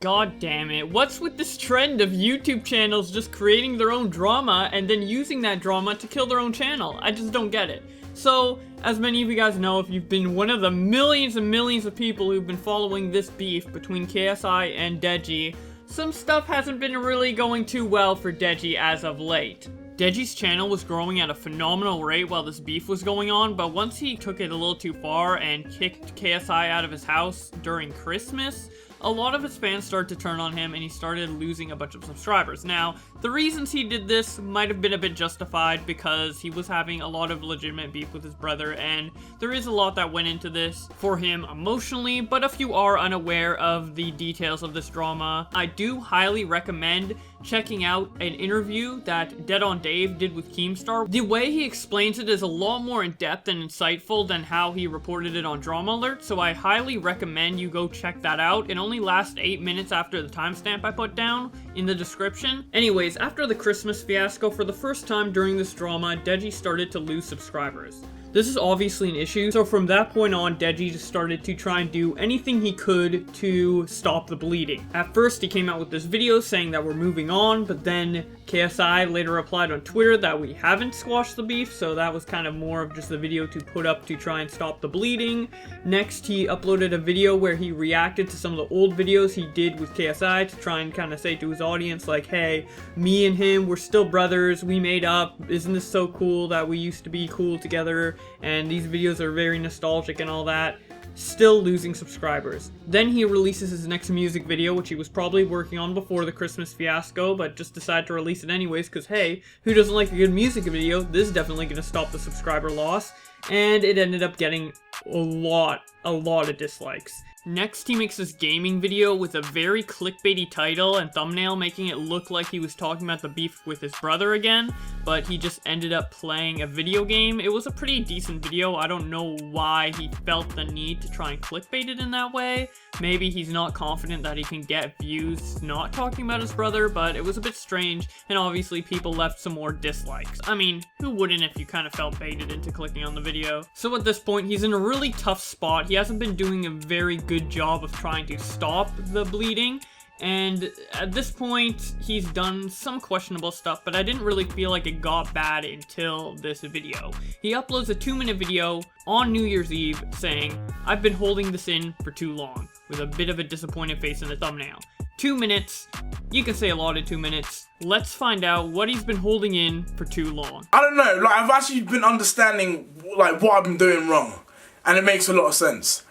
God damn it, what's with this trend of YouTube channels just creating their own drama and then using that drama to kill their own channel? I just don't get it. So, as many of you guys know, if you've been one of the millions and millions of people who've been following this beef between KSI and Deji, some stuff hasn't been really going too well for Deji as of late. Deji's channel was growing at a phenomenal rate while this beef was going on, but once he took it a little too far and kicked KSI out of his house during Christmas, a lot of his fans started to turn on him and he started losing a bunch of subscribers. Now, the reasons he did this might have been a bit justified because he was having a lot of legitimate beef with his brother, and there is a lot that went into this for him emotionally, but if you are unaware of the details of this drama, I do highly recommend checking out an interview that Dead on Dave did with Keemstar. The way he explains it is a lot more in-depth and insightful than how he reported it on Drama Alert, so I highly recommend you go check that out. It only lasts 8 minutes after the timestamp I put down in the description. Anyways, after the Christmas fiasco, for the first time during this drama, Deji started to lose subscribers. This is obviously an issue, so from that point on, Deji just started to try and do anything he could to stop the bleeding. At first, he came out with this video saying that we're moving on, but then KSI later replied on Twitter that we haven't squashed the beef, so that was kind of more of just a video to put up to try and stop the bleeding. Next, he uploaded a video where he reacted to some of the old videos he did with KSI to try and kind of say to his audience, like, hey, me and him, we're still brothers, we made up, isn't this so cool that we used to be cool together? And these videos are very nostalgic and all that. Still losing subscribers. Then he releases his next music video, which he was probably working on before the Christmas fiasco, but just decided to release it anyways, because hey, who doesn't like a good music video? This is definitely going to stop the subscriber loss. And it ended up getting a lot of dislikes. Next, he makes this gaming video with a very clickbaity title and thumbnail, making it look like he was talking about the beef with his brother again, but he just ended up playing a video game. It was a pretty decent video. I don't know why he felt the need to try and clickbait it in that way. Maybe he's not confident that he can get views not talking about his brother, but it was a bit strange, and obviously people left some more dislikes. I mean, who wouldn't if you kind of felt baited into clicking on the video? So at this point, he's in a really tough spot. He hasn't been doing a very good job of trying to stop the bleeding, and at this point he's done some questionable stuff, but I didn't really feel like it got bad until this video. He uploads a 2-minute video on New Year's Eve saying, "I've been holding this in for too long," with a bit of a disappointed face in the thumbnail. 2 minutes, you can say a lot in 2 minutes. Let's find out what he's been holding in for too long. I don't know, like, I've actually been understanding like what I've been doing wrong, and it makes a lot of sense.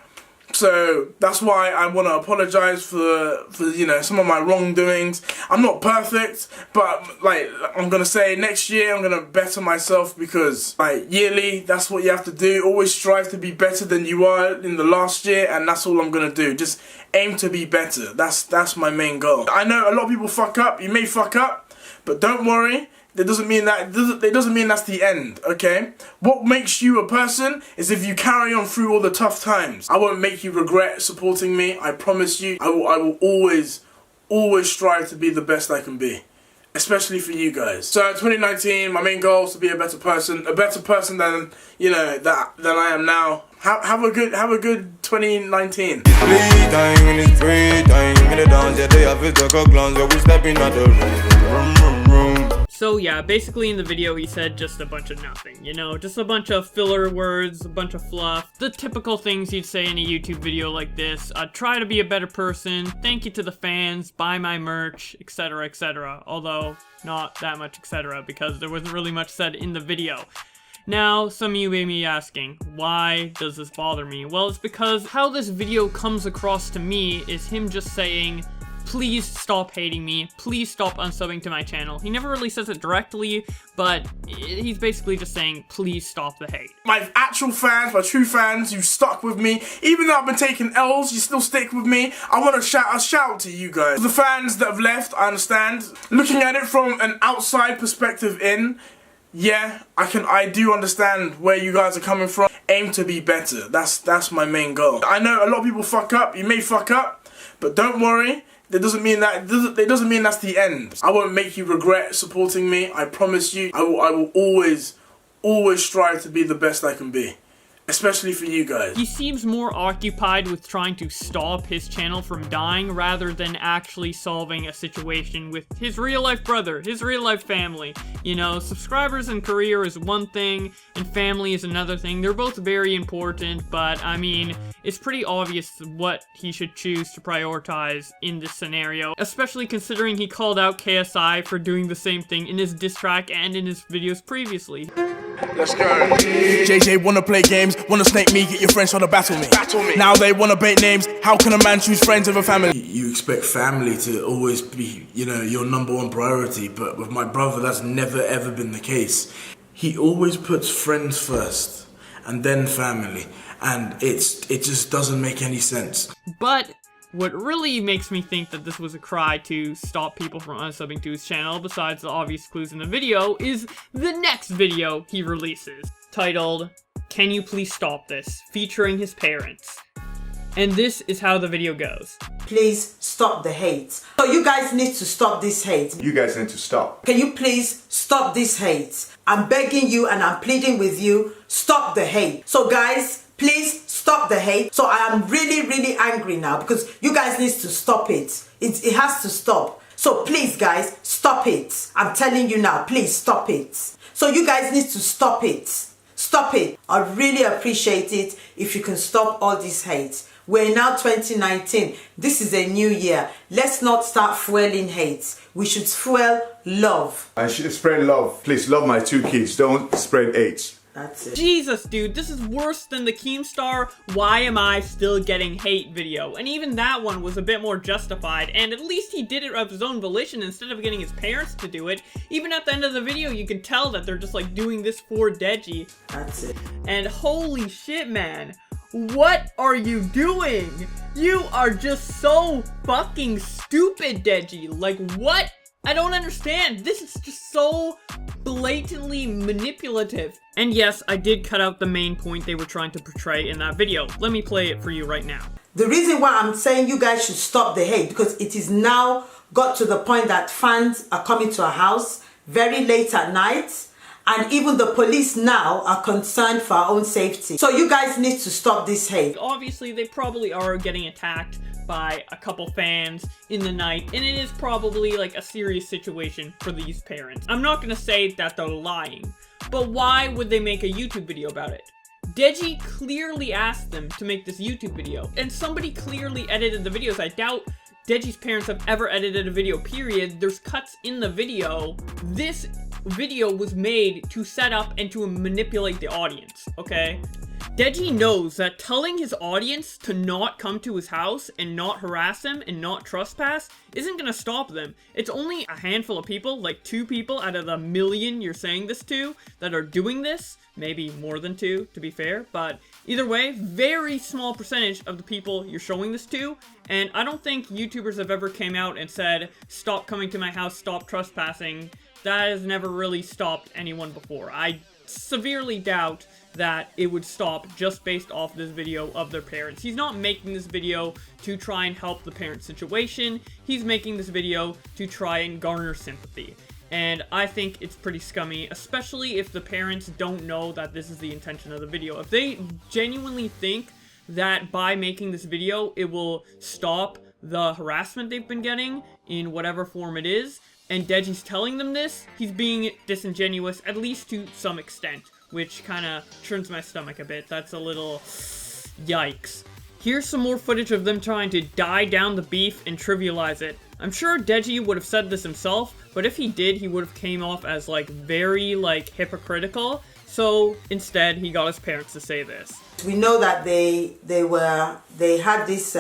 So that's why I want to apologize for you know, some of my wrongdoings. I'm not perfect, but like I'm gonna say next year I'm gonna better myself, because like yearly, that's what you have to do. Always strive to be better than you are in the last year, and that's all I'm gonna do. Just aim to be better. That's my main goal. I know a lot of people fuck up. You may fuck up, but don't worry. It doesn't mean that's the end, okay? What makes you a person is if you carry on through all the tough times. I won't make you regret supporting me. I promise you. I will always strive to be the best I can be, especially for you guys. So 2019, my main goal is to be a better person than, you know, than I am now. Have a good 2019. So yeah, basically in the video he said just a bunch of nothing, you know, just a bunch of filler words, a bunch of fluff, the typical things you'd say in a YouTube video like this. Try to be a better person, thank you to the fans, buy my merch, etc, etc. Although, not that much etc, because there wasn't really much said in the video. Now, some of you may be asking, why does this bother me? Well, it's because how this video comes across to me is him just saying, please stop hating me, please stop unsubbing to my channel. He never really says it directly, but he's basically just saying, please stop the hate. My actual fans, my true fans, you stuck with me. Even though I've been taking L's, you still stick with me. I want to shout out to you guys. The fans that have left, I understand. Looking at it from an outside perspective in, yeah, I do understand where you guys are coming from. Aim to be better. That's my main goal. I know a lot of people fuck up. You may fuck up, but don't worry. It doesn't mean that's the end. I won't make you regret supporting me. I promise you. I will always strive to be the best I can be, especially for you guys. He seems more occupied with trying to stop his channel from dying rather than actually solving a situation with his real life brother, his real life family. You know, subscribers and career is one thing, and family is another thing. They're both very important, but I mean, it's pretty obvious what he should choose to prioritize in this scenario, especially considering he called out KSI for doing the same thing in his diss track and in his videos previously. Let's go. JJ wanna play games, wanna snake me, get your friends trying to battle me. Now they wanna bait names, how can a man choose friends over family? You expect family to always be, you know, your number one priority, but with my brother that's never ever been the case. He always puts friends first, and then family, and it just doesn't make any sense. But what really makes me think that this was a cry to stop people from unsubbing to his channel, besides the obvious clues in the video, is the next video he releases, titled, "Can You Please Stop This?" featuring his parents. And this is how the video goes. Please stop the hate. So you guys need to stop this hate. You guys need to stop. Can you please stop this hate? I'm begging you and I'm pleading with you, stop the hate. So guys, please stop the hate. So I am really angry now because you guys need to stop it. It has to stop. So please guys, stop it. I'm telling you now, please stop it. So you guys need to stop it. Stop it. I really appreciate it if you can stop all this hate. We're now 2019. This is a new year. Let's not start fueling hate. We should fuel love. I should spread love. Please love my 2 kids. Don't spread hate. That's it. Jesus, dude, this is worse than the Keemstar "Why Am I Still Getting Hate" video. And even that one was a bit more justified, and at least he did it of his own volition instead of getting his parents to do it. Even at the end of the video, you can tell that they're just like doing this for Deji. That's it. And holy shit, man. What are you doing? You are just so fucking stupid, Deji. Like, what? I don't understand. This is just so blatantly manipulative. And yes, I did cut out the main point they were trying to portray in that video. Let me play it for you right now. The reason why I'm saying you guys should stop the hate, because it is now got to the point that fans are coming to our house very late at night, and even the police now are concerned for our own safety. So you guys need to stop this hate. Obviously, they probably are getting attacked by a couple fans in the night, and it is probably like a serious situation for these parents. I'm not gonna say that they're lying, but why would they make a YouTube video about it? Deji clearly asked them to make this YouTube video, and somebody clearly edited the videos. I doubt Deji's parents have ever edited a video, period. There's cuts in the video. This video was made to set up and to manipulate the audience, okay? Deji knows that telling his audience to not come to his house and not harass him and not trespass isn't gonna stop them. It's only a handful of people, like 2 people out of the million you're saying this to, that are doing this. Maybe more than 2, to be fair, but either way, very small percentage of the people you're showing this to, and I don't think YouTubers have ever came out and said, stop coming to my house, stop trespassing. That has never really stopped anyone before. I severely doubt that it would stop just based off this video of their parents. He's not making this video to try and help the parent situation. He's making this video to try and garner sympathy. And I think it's pretty scummy, especially if the parents don't know that this is the intention of the video. If they genuinely think that by making this video, it will stop the harassment they've been getting in whatever form it is, and Deji's telling them this, he's being disingenuous, at least to some extent, which kind of turns my stomach a bit. That's a little yikes. Here's some more footage of them trying to die down the beef and trivialize it. I'm sure Deji would have said this himself, but if he did, he would have came off as like very like hypocritical. So instead, he got his parents to say this. We know that they had this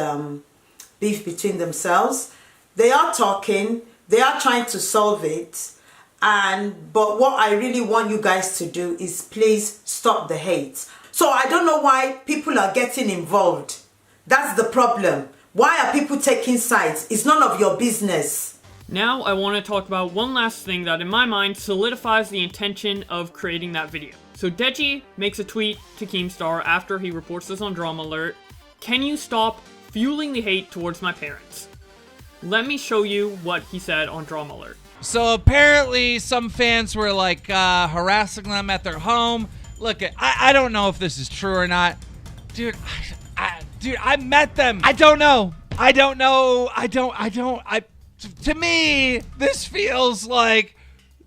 beef between themselves. They are talking. They are trying to solve it. But what I really want you guys to do is please stop the hate. So I don't know why people are getting involved. That's the problem. Why are people taking sides? It's none of your business. Now I want to talk about one last thing that in my mind solidifies the intention of creating that video. So Deji makes a tweet to Keemstar after he reports this on Drama Alert. Can you stop fueling the hate towards my parents? Let me show you what he said on Drama Alert. So apparently some fans were like harassing them at their home, Look, I don't know if this is true or not. Dude, I met them. I don't know. To me, this feels like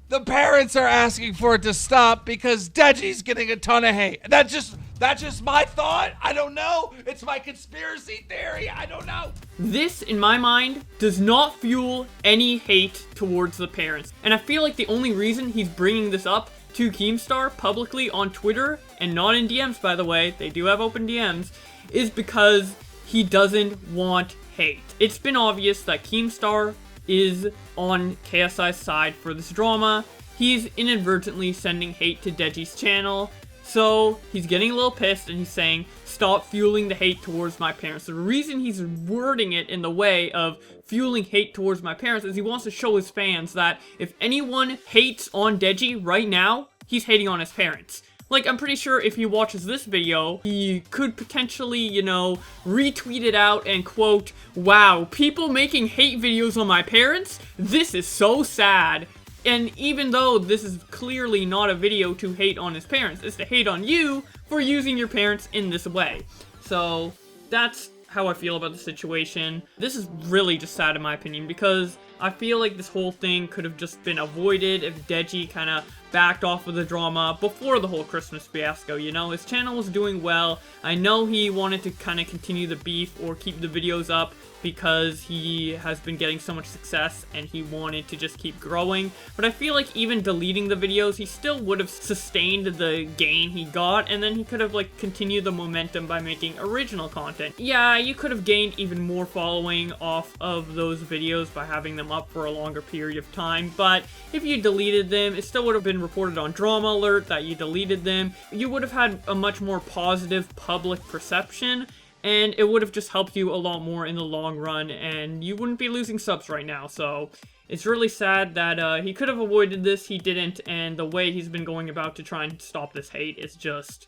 the parents are asking for it to stop because Deji's getting a ton of hate. That's just my thought. I don't know. It's my conspiracy theory. I don't know. This, in my mind, does not fuel any hate towards the parents. And I feel like the only reason he's bringing this up to Keemstar publicly on Twitter, and not in DMs, by the way, they do have open DMs, is because he doesn't want hate. It's been obvious that Keemstar is on KSI's side for this drama. He's inadvertently sending hate to Deji's channel, so he's getting a little pissed and he's saying, stop fueling the hate towards my parents. The reason he's wording it in the way of fueling hate towards my parents is he wants to show his fans that if anyone hates on Deji right now, he's hating on his parents. Like, I'm pretty sure if he watches this video, he could potentially, you know, retweet it out and quote, wow, people making hate videos on my parents? This is so sad. And even though this is clearly not a video to hate on his parents, it's to hate on you for using your parents in this way. So, that's how I feel about the situation. This is really just sad in my opinion because I feel like this whole thing could have just been avoided if Deji kind of backed off of the drama before the whole Christmas fiasco, you know? His channel was doing well. I know he wanted to kind of continue the beef or keep the videos up because he has been getting so much success and he wanted to just keep growing. But I feel like even deleting the videos, he still would have sustained the gain he got, and then he could have like continued the momentum by making original content. Yeah, you could have gained even more following off of those videos by having them up for a longer period of time, but if you deleted them, it still would have been reported on Drama Alert that you deleted them. You would have had a much more positive public perception, and it would have just helped you a lot more in the long run, and you wouldn't be losing subs right now. So it's really sad that he could have avoided this, he didn't, and the way he's been going about to try and stop this hate is just,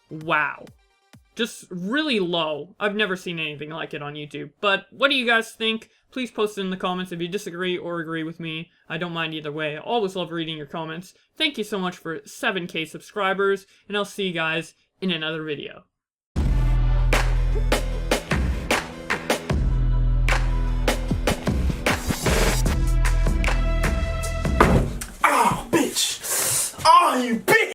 wow. Just really low. I've never seen anything like it on YouTube. But what do you guys think? Please post it in the comments if you disagree or agree with me. I don't mind either way. I always love reading your comments. Thank you so much for 7K subscribers, and I'll see you guys in another video.